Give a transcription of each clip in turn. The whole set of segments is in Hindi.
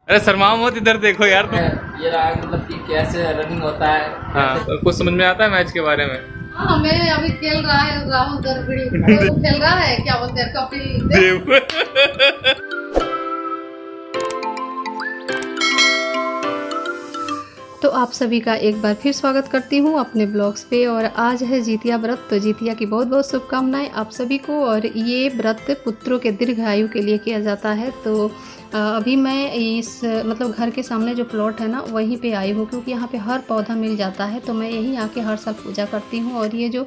अरे शर्माओ मत, इधर देखो यार तुम। ये रहा मतलब कि कैसे रनिंग होता है। हाँ, कुछ समझ में आता है मैच के बारे में? हाँ, हमें अभी खेल रहा है राहुल द्रविड़, तो खेल रहा है क्या बोलते हैं कपिल देव। तो आप सभी का एक बार फिर स्वागत करती हूँ अपने ब्लॉग्स पे। और आज है जितिया व्रत, तो जितिया की बहुत बहुत शुभकामनाएं आप सभी को। और ये व्रत पुत्रों के दीर्घायु के लिए किया जाता है। तो अभी मैं इस मतलब घर के सामने जो प्लॉट है ना वहीं पे आई हूँ, क्योंकि यहाँ पे हर पौधा मिल जाता है। तो मैं यहीं आके हर साल पूजा करती हूँ। और ये जो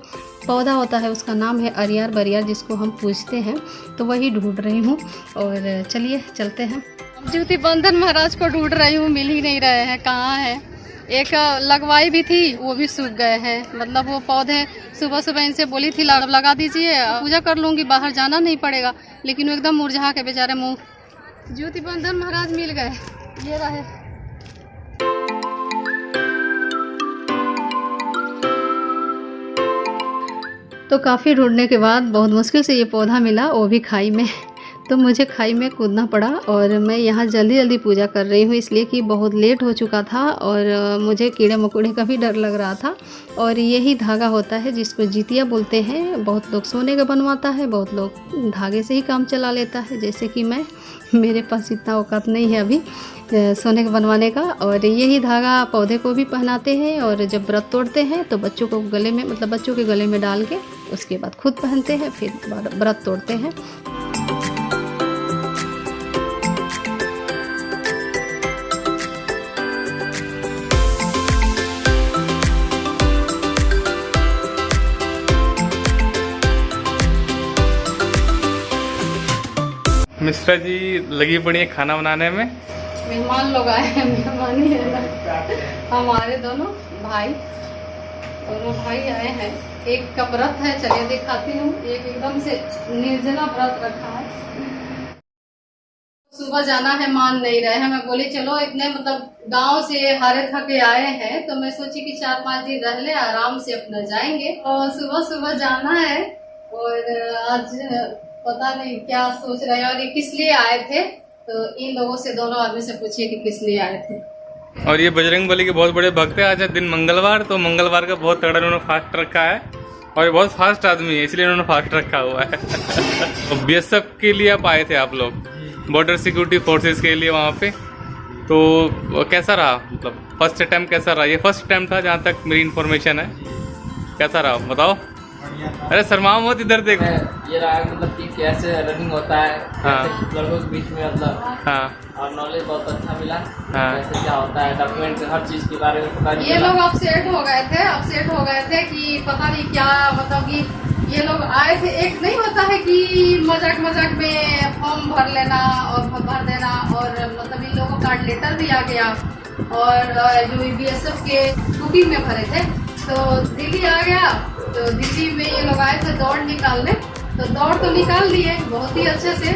पौधा होता है उसका नाम है अरियार बरियार, जिसको हम पूजते हैं। तो वही ढूंढ रही हूँ और चलिए चलते हैं। ज्योति बंधन महाराज को ढूंढ रही हूँ, मिल ही नहीं रहे हैं, कहाँ है। एक लगवाई भी थी, वो भी सूख गए हैं। मतलब वो पौधे सुबह सुबह इनसे बोली थी लगा दीजिए, पूजा कर लूँगी, बाहर जाना नहीं पड़ेगा, लेकिन वो एकदम मुरझा के बेचारे मुँह। ज्योति बंधन महाराज मिल गए, ये रहे। तो काफ़ी ढूंढने के बाद बहुत मुश्किल से ये पौधा मिला, वो भी खाई में। तो मुझे खाई में कूदना पड़ा और मैं यहाँ जल्दी जल्दी पूजा कर रही हूँ, इसलिए कि बहुत लेट हो चुका था और मुझे कीड़े मकोड़े का भी डर लग रहा था। और यही धागा होता है जिसको जितिया बोलते हैं। बहुत लोग सोने का बनवाता है, बहुत लोग धागे से ही काम चला लेता है, जैसे कि मैं, मेरे पास इतना औकात नहीं है अभी सोने का बनवाने का। और यही धागा पौधे को भी पहनाते हैं, और जब व्रत तोड़ते हैं तो बच्चों को गले में, मतलब बच्चों के गले में डाल के उसके बाद खुद पहनते हैं, फिर व्रत तोड़ते हैं। मिश्रा जी लगी पड़ी है खाना बनाने में। मेहमान लोग आए हैं, मेहमान ही है ना, हमारे दोनों भाई आए हैं। एक का व्रत है, चलिए दिखाती हूँ। एक एकदम से निर्जला व्रत रखा है। सुबह जाना है, मान नहीं रहे हैं। मैं बोली चलो, इतने मतलब गांव से हारे थके आए हैं, तो मैं सोची कि 4-5 दिन रह ले, आराम से अपना जाएंगे। और सुबह सुबह जाना है, और आज पता नहीं क्या सोच रहे हैं। और ये किस लिए आए थे, तो इन लोगों से, दोनों आदमी से पूछिए कि किस लिए आए थे। और ये बजरंग बली के बहुत बड़े भक्त है। आज है दिन मंगलवार, तो मंगलवार का बहुत तगड़ा इन्होंने फास्ट रखा है। और ये बहुत फास्ट आदमी है, इसलिए इन्होंने फास्ट रखा हुआ है। तो बीएसएफ के लिए आप आए थे, आप लोग बॉर्डर सिक्योरिटी फोर्सेस के लिए वहाँ पे। तो कैसा रहा, मतलब फर्स्ट अटैम्प्ट कैसा रहा? ये फर्स्ट अटैम्प्ट था जहाँ तक मेरी इन्फॉर्मेशन है। कैसा रहा बताओ? अरे शर्माओ मत, इधर देखो। ये रहा मतलब कि कैसे रनिंग होता है। हाँ। लड़कों के बीच में मतलब। हाँ। और नॉलेज बहुत अच्छा मिला। हाँ। कैसे क्या होता है, डॉक्यूमेंट हर चीज के बारे में पता नहीं। ये लोग अपसेट हो गए थे कि पता नहीं क्या, मतलब कि ये लोग आए थे। एक नहीं होता है कि मजाक में फॉर्म भर लेना और भर देना, और मतलब इन लोगों का लेटर भी आ गया। और जो बीएसएफ के बुकिंग में भरे थे, तो दिल्ली आ गया। तो दिल्ली में ये लोग आए थे दौड़ निकालने, तो दौड़ तो निकाल दिए बहुत ही अच्छे से।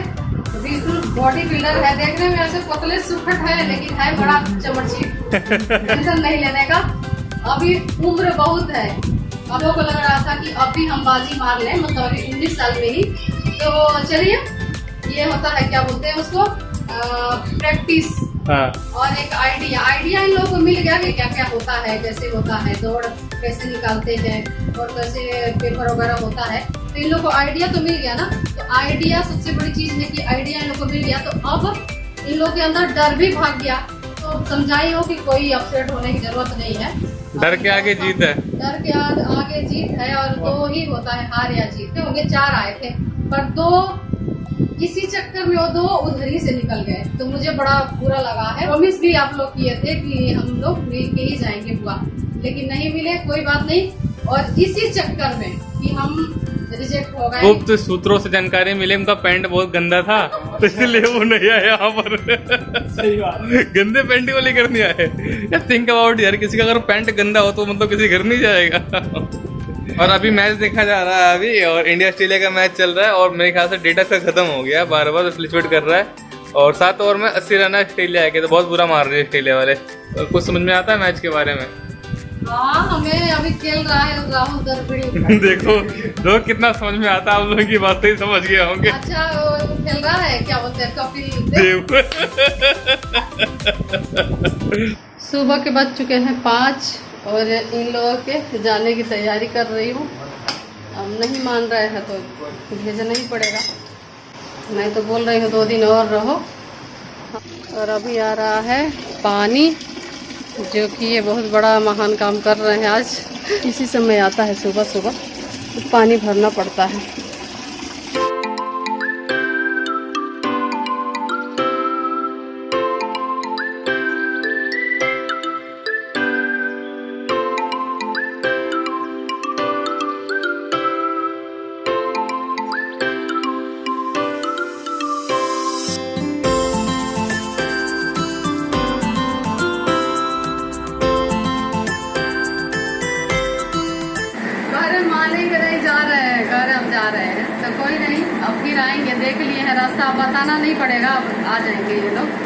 बिल्कुल बॉडी बिल्डर है, देखने में ऐसे पतले सुखट है, लेकिन है बड़ा चमड़ची। टेंशन नहीं लेने का, अभी उम्र बहुत है। अब लोगों को लग रहा था कि अब भी हम बाजी मार लें, मतलब अभी 19 साल में ही। तो चलिए, ये होता है क्या बोलते हैं उसको, प्रैक्टिस। हाँ। और एक आइडिया इन लोगों को मिल गया कि क्या क्या होता है, कैसे होता है दौड़, कैसे निकालते हैं और कैसे पेपर वगैरह होता है। तो इन लोगों को आइडिया तो मिल गया ना। तो आइडिया सबसे बड़ी चीज है कि आइडिया इन लोगों को मिल गया, तो अब इन लोगों के अंदर डर भी भाग गया। तो समझाई हो कि कोई अपसेट होने की जरूरत नहीं है, डर के आगे जीत है। डर के आगे जीत है। और 2 ही होता है, हार या जीत। होंगे 4 आए थे, पर 2 इसी चक्कर में वो 2 उधर ही से निकल गए। तो मुझे बड़ा बुरा लगा है। प्रॉमिस भी आप लोग किए थे कि हम लोग मिल के ही जाएंगे बुआ, लेकिन नहीं मिले, कोई बात नहीं। और इसी चक्कर में कि हम रिजेक्ट हो गए। गुप्त सूत्रों से जानकारी मिली, उनका पैंट बहुत गंदा था, तो इसलिए वो नहीं आया यहाँ पर। सही बात। गंदे पैंट को लेकर नहीं आए। यार थिंक अबाउट यार, किसी का अगर पैंट गंदा हो तो मतलब किसी घर नहीं जाएगा। और अभी मैच देखा जा रहा है अभी, और इंडिया ऑस्ट्रेलिया का मैच चल रहा है। और मेरे ख्याल से डेटा का खत्म हो गया, बार फ्लिचवेट कर रहा है। और 7 ओवर में 80 रन ऑस्ट्रेलिया के, तो बहुत बुरा मार रहे हैं ऑस्ट्रेलिया वाले। कुछ समझ में आता है मैच के बारे में? हाँ, हमें अभी खेल रहा है राहुल द्रविड़। देखो लोग कितना समझ में आता है, आप लोगों की बातें ही समझ गए होंगे। अच्छा, वो खेल रहा है क्या बोलते हैं कपिल देव। सुबह के बज चुके हैं 5 और इन लोगों के जाने की तैयारी कर रही हूँ। अब नहीं मान रहे हैं तो भेजना ही पड़ेगा। मैं तो बोल रही हूँ 2 दिन और रहो। और अभी आ रहा है पानी, जो कि ये बहुत बड़ा महान काम कर रहे हैं आज। इसी समय आता है सुबह सुबह, तो पानी भरना पड़ता है। मानेंगे नहीं, जा रहे हैं घर, अब जा रहे हैं तो कोई नहीं, अब फिर आएंगे। देख लिए हैं रास्ता, अब बताना नहीं पड़ेगा, अब आ जाएंगे ये लोग।